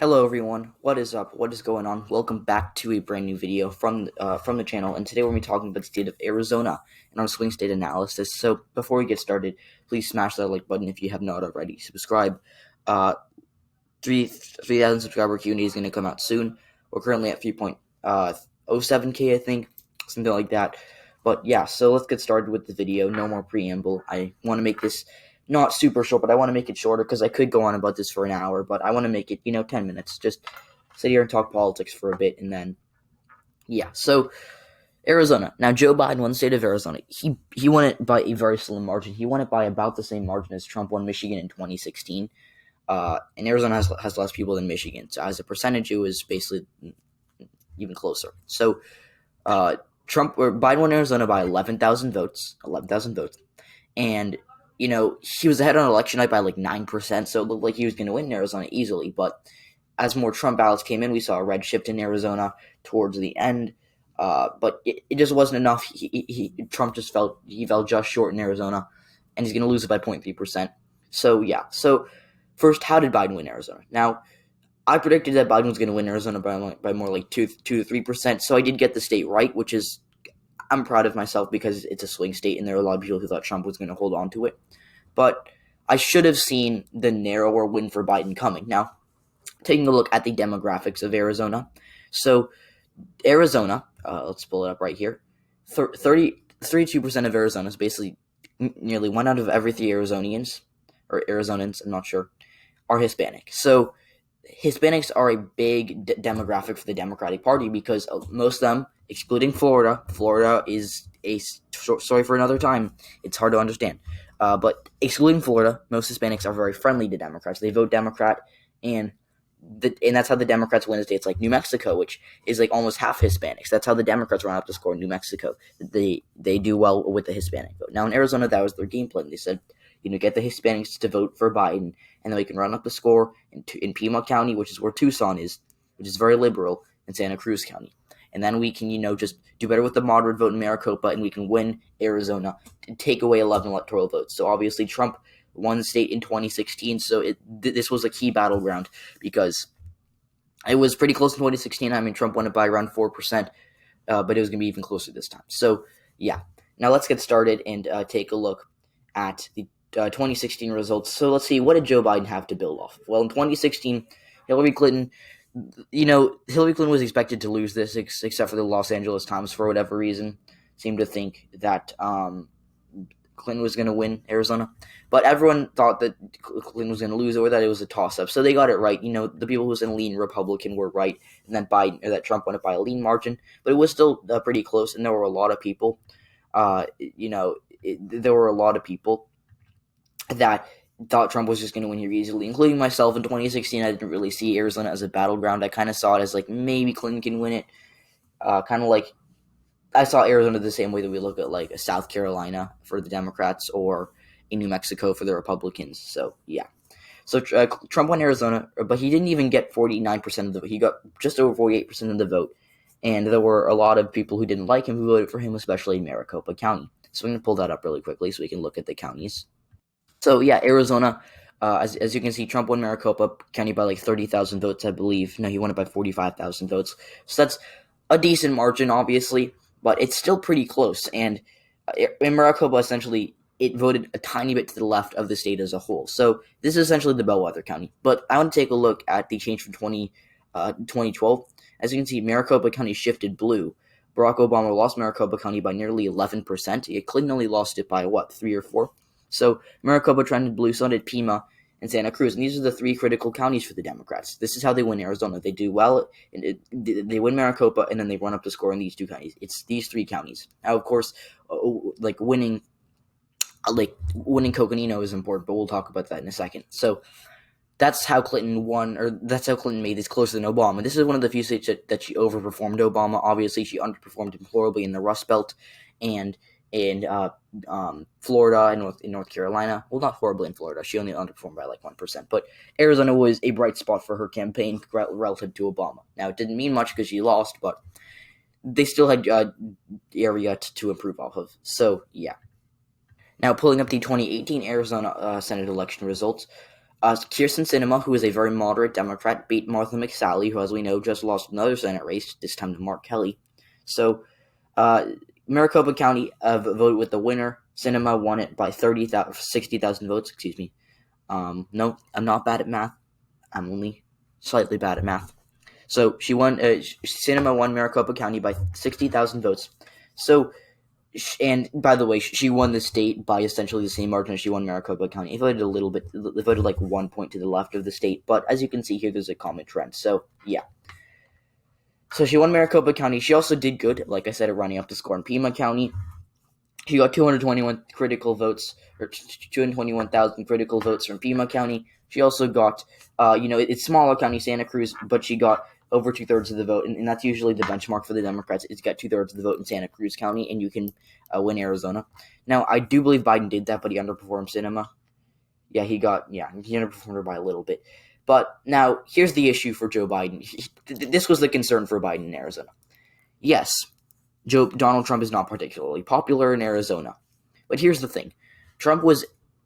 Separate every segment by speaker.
Speaker 1: Hello everyone, what is up? What is going on? Welcome back to a brand new video from the channel, and today we're going to be talking about the state of Arizona and our swing state analysis. So before we get started, please smash that like button if you have not already. Subscribe. 3,000 subscriber Q&A is going to come out soon. We're currently at 3.07k, I think, something like that. But yeah, so let's get started with the video. No more preamble. I want to make this not super short, but I want to make it shorter because I could go on about this for an hour, but I want to make it, 10 minutes. Just sit here and talk politics for a bit, and then, yeah. So, Arizona. Now, Joe Biden won the state of Arizona. He won it by a very slim margin. He won it by about the same margin as Trump won Michigan in 2016. And Arizona has less people than Michigan. So, as a percentage, it was basically even closer. So, Biden won Arizona by 11,000 votes. 11,000 votes. And he was ahead on election night by like 9%, so it looked like he was going to win Arizona easily. But as more Trump ballots came in, we saw a red shift in Arizona towards the end. But it just wasn't enough. Trump just fell just short in Arizona, and he's going to lose it by 0.3%. So, yeah. So, first, how did Biden win Arizona? Now, I predicted that Biden was going to win Arizona by more like 2 to 3%, so I did get the state right, which is I'm proud of myself because it's a swing state, and there are a lot of people who thought Trump was going to hold on to it. But I should have seen the narrower win for Biden coming. Now, taking a look at the demographics of Arizona. So, Arizona, let's pull it up right here. 32% of Arizonans, basically nearly 1 out of every 3 Arizonians, I'm not sure, are Hispanic. So, Hispanics are a big demographic for the Democratic Party because most of them, excluding Florida is a story for another time. It's hard to understand. But excluding Florida, most Hispanics are very friendly to Democrats. They vote Democrat, and that's how the Democrats win in states like New Mexico, which is like almost half Hispanics. That's how the Democrats run up the score in New Mexico. They do well with the Hispanic vote. Now in Arizona, that was their game plan. They said, get the Hispanics to vote for Biden, and then we can run up the score in Pima County, which is where Tucson is, which is very liberal, and Santa Cruz County. And then we can, just do better with the moderate vote in Maricopa, and we can win Arizona and take away 11 electoral votes. So obviously Trump won the state in 2016, so this was a key battleground because it was pretty close in 2016. I mean, Trump won it by around 4%, but it was going to be even closer this time. So, yeah. Now let's get started and take a look at the 2016 results. So let's see, what did Joe Biden have to build off of? Well, in 2016, Hillary Clinton was expected to lose this, except for the Los Angeles Times, for whatever reason, seemed to think that Clinton was going to win Arizona. But everyone thought that Clinton was going to lose or that it was a toss-up. So they got it right. The people who was in lean Republican were right, and then that Trump won it by a lean margin. But it was still pretty close, and there were a lot of people, there were a lot of people that thought Trump was just going to win here easily, including myself. In 2016, I didn't really see Arizona as a battleground. I kind of saw it as like maybe Clinton can win it. Kind of like I saw Arizona the same way that we look at like a South Carolina for the Democrats or a New Mexico for the Republicans. So yeah. So Trump won Arizona, but he didn't even get 49% of the vote. He got just over 48% of the vote. And there were a lot of people who didn't like him who voted for him, especially in Maricopa County. So I'm going to pull that up really quickly so we can look at the counties. So, yeah, Arizona, as you can see, Trump won Maricopa County by like 30,000 votes, I believe. No, he won it by 45,000 votes. So that's a decent margin, obviously, but it's still pretty close. And in Maricopa, essentially, it voted a tiny bit to the left of the state as a whole. So this is essentially the bellwether county. But I want to take a look at the change from 2012. As you can see, Maricopa County shifted blue. Barack Obama lost Maricopa County by nearly 11%. Clinton only lost it by, 3 or 4? So Maricopa trended blue, so did Pima and Santa Cruz. And these are the 3 critical counties for the Democrats. This is how they win Arizona. They do well, and they win Maricopa, and then they run up the score in these 2 counties. It's these 3 counties. Now, of course, winning Coconino is important, but we'll talk about that in a second. So that's how Clinton won, or that's how Clinton made this closer than Obama. This is one of the few states that she overperformed Obama. Obviously, she underperformed him horribly in the Rust Belt and in Florida and in North Carolina. Well, not horribly in Florida. She only underperformed by like 1%. But Arizona was a bright spot for her campaign relative to Obama. Now, it didn't mean much because she lost, but they still had area to improve off of. So, yeah. Now, pulling up the 2018 Arizona Senate election results, Kirsten Sinema, who is a very moderate Democrat, beat Martha McSally, who, as we know, just lost another Senate race, this time to Mark Kelly. So, Maricopa County voted with the winner. Sinema won it by 60,000 votes. Excuse me. No, I'm not bad at math. I'm only slightly bad at math. So she won. Sinema won Maricopa County by 60,000 votes. So, and by the way, she won the state by essentially the same margin as she won Maricopa County. It voted a little bit. It voted like 1 point to the left of the state, but as you can see here, there's a common trend. So yeah. So she won Maricopa County. She also did good, like I said, at running up the score in Pima County. She got 221 critical votes, or 221,000 critical votes from Pima County. She also got, it's smaller county, Santa Cruz, but she got over 2/3 of the vote, and that's usually the benchmark for the Democrats. It's got 2/3 of the vote in Santa Cruz County, and you can win Arizona. Now, I do believe Biden did that, but he underperformed Sinema. He underperformed her by a little bit. But now, here's the issue for Joe Biden. This was the concern for Biden in Arizona. Yes, Donald Trump is not particularly popular in Arizona. But here's the thing. Trump was,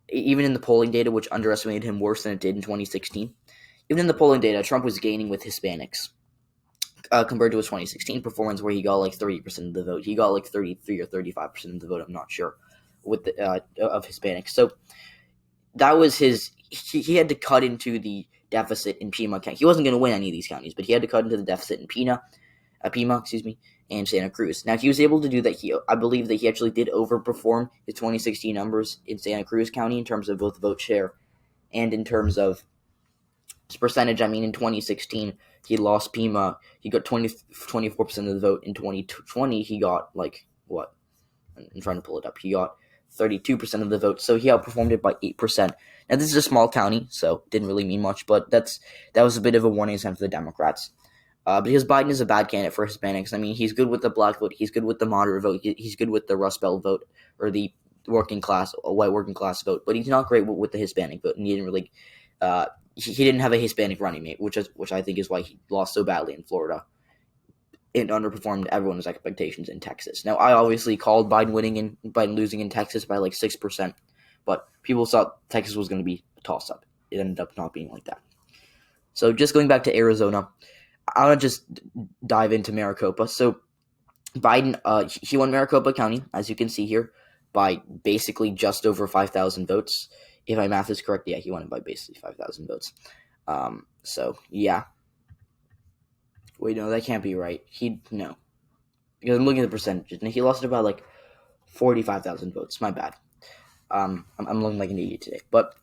Speaker 1: even in the polling data, which underestimated him worse than it did in 2016, even in the polling data, Trump was gaining with Hispanics compared to his 2016 performance where he got like 30% of the vote. He got like 33 or 35% of the vote, I'm not sure, with of Hispanics. So that was he had to cut into the deficit in Pima County. He wasn't going to win any of these counties, but he had to cut into the deficit in Pima, and Santa Cruz. Now, he was able to do that. I believe that he actually did overperform his 2016 numbers in Santa Cruz County in terms of both vote share and in terms of his percentage. I mean, in 2016, he lost Pima. He got 24% of the vote. In 2020, he got, I'm trying to pull it up. He got 32% of the vote, so he outperformed it by 8%. Now, this is a small county, so it didn't really mean much, but that was a bit of a warning sign for the Democrats. Because Biden is a bad candidate for Hispanics. I mean, he's good with the black vote, he's good with the moderate vote, he's good with the Rust Belt vote, or the white working class vote, but he's not great with the Hispanic vote, and he didn't really, he didn't have a Hispanic running mate, which I think is why he lost so badly in Florida, and underperformed everyone's expectations in Texas. Now, I obviously called Biden losing in Texas by like 6%, but people thought Texas was going to be a toss-up. It ended up not being like that. So just going back to Arizona, I want to just dive into Maricopa. So Biden, he won Maricopa County, as you can see here, by basically just over 5,000 votes. If my math is correct, yeah, he won it by basically 5,000 votes. So, yeah. Wait, no, that can't be right. No. Because I'm looking at the percentages, and he lost it by, 45,000 votes. My bad. I'm looking like an idiot today. But,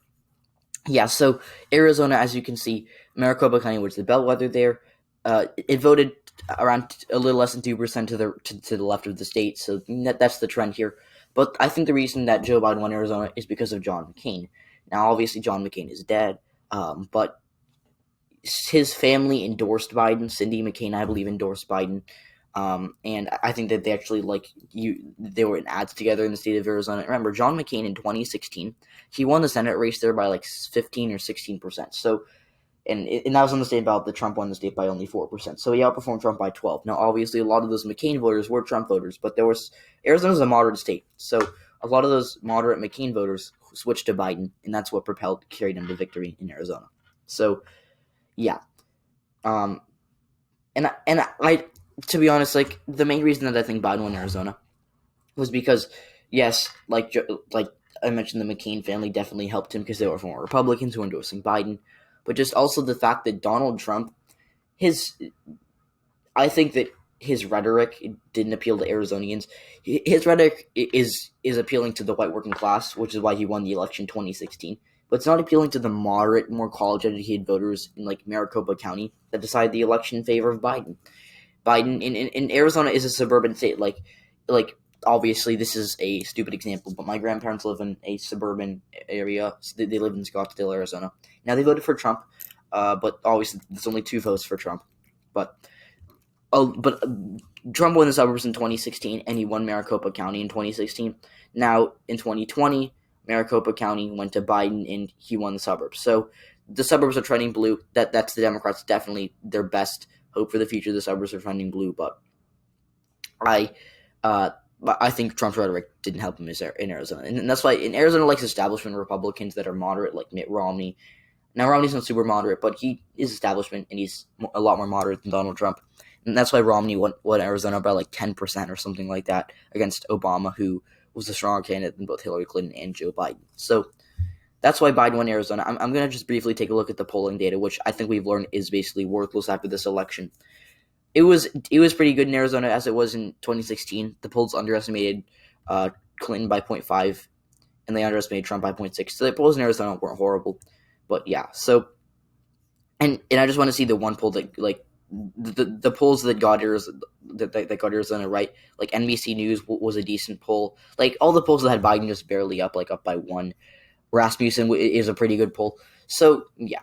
Speaker 1: yeah, so Arizona, as you can see, Maricopa County, which is the bellwether there, it voted around a little less than 2% to the left of the state, so that's the trend here. But I think the reason that Joe Biden won Arizona is because of John McCain. Now, obviously, John McCain is dead, but his family endorsed Biden. Cindy McCain, I believe, endorsed Biden. And I think that they actually, they were in ads together in the state of Arizona. Remember, John McCain in 2016, he won the Senate race there by 15 or 16%. So, and that was on the state ballot, that Trump won the state by only 4%. So he outperformed Trump by 12. Now, obviously, a lot of those McCain voters were Trump voters, but Arizona's a moderate state. So a lot of those moderate McCain voters switched to Biden, and that's what carried him to victory in Arizona. So, yeah. And I to be honest, the main reason that I think Biden won Arizona was because, yes, like I mentioned, the McCain family definitely helped him because they were former Republicans who were endorsing Biden, but just also the fact that Donald Trump, I think that his rhetoric didn't appeal to Arizonians. His rhetoric is appealing to the white working class, which is why he won the election in 2016. But it's not appealing to the moderate, more college-educated voters in Maricopa County that decided the election in favor of Biden. Biden in Arizona is a suburban state. Obviously, this is a stupid example, but my grandparents live in a suburban area. So they live in Scottsdale, Arizona. Now, they voted for Trump, but obviously, there's only 2 votes for Trump. But Trump won the suburbs in 2016, and he won Maricopa County in 2016. Now, in 2020, Maricopa County went to Biden, and he won the suburbs. So the suburbs are trending blue. That's the Democrats' definitely their best hope for the future. The suburbs are trending blue, but I think Trump's rhetoric didn't help him in Arizona, and that's why in Arizona likes establishment Republicans that are moderate, like Mitt Romney, Now, Romney's not super moderate, but he is establishment, and he's a lot more moderate than Donald Trump. And that's why Romney won Arizona by like 10% or something like that against Obama, who was a stronger candidate than both Hillary Clinton and Joe Biden. So that's why Biden won Arizona. I'm going to just briefly take a look at the polling data, which I think we've learned is basically worthless after this election. It was pretty good in Arizona as it was in 2016. The polls underestimated Clinton by 0.5, and they underestimated Trump by 0.6. So the polls in Arizona weren't horrible. But yeah, so and I just want to see the one poll that like the polls that got Arizona right. Like NBC News was a decent poll. Like all the polls that had Biden just barely up, like up by 1. Rasmussen is a pretty good poll. So yeah.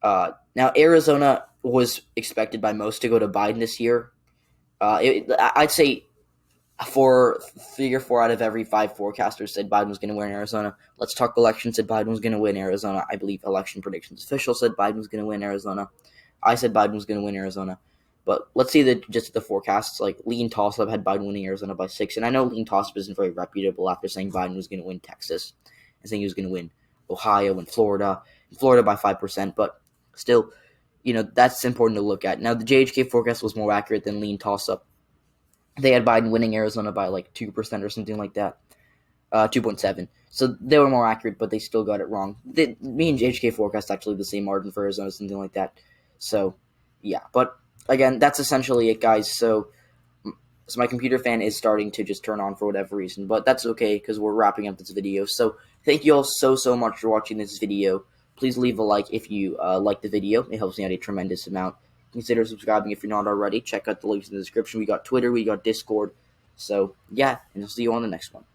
Speaker 1: Now Arizona was expected by most to go to Biden this year. I'd say 3 or 4 out of every 5 forecasters said Biden was going to win Arizona. Let's Talk Election said Biden was going to win Arizona. I believe Election Predictions Official said Biden was going to win Arizona. I said Biden was going to win Arizona. But let's see just the forecasts. Like Lean Toss-Up had Biden winning Arizona by 6. And I know Lean Toss-Up isn't very reputable after saying Biden was going to win Texas and saying he was going to win Ohio and Florida by 5%. But still, that's important to look at. Now, the JHK forecast was more accurate than Lean Toss-Up. They had Biden winning Arizona by like 2% or something like that, 2.7. So they were more accurate, but they still got it wrong. Me and JHK forecast actually the same margin for Arizona, something like that. So, yeah. But again, that's essentially it, guys. So my computer fan is starting to just turn on for whatever reason, but that's okay because we're wrapping up this video. So thank you all so much for watching this video. Please leave a like if you like the video. It helps me out a tremendous amount. Consider subscribing if you're not already. Check out the links in the description. We got Twitter, we got Discord. So, yeah, and I'll see you on the next one.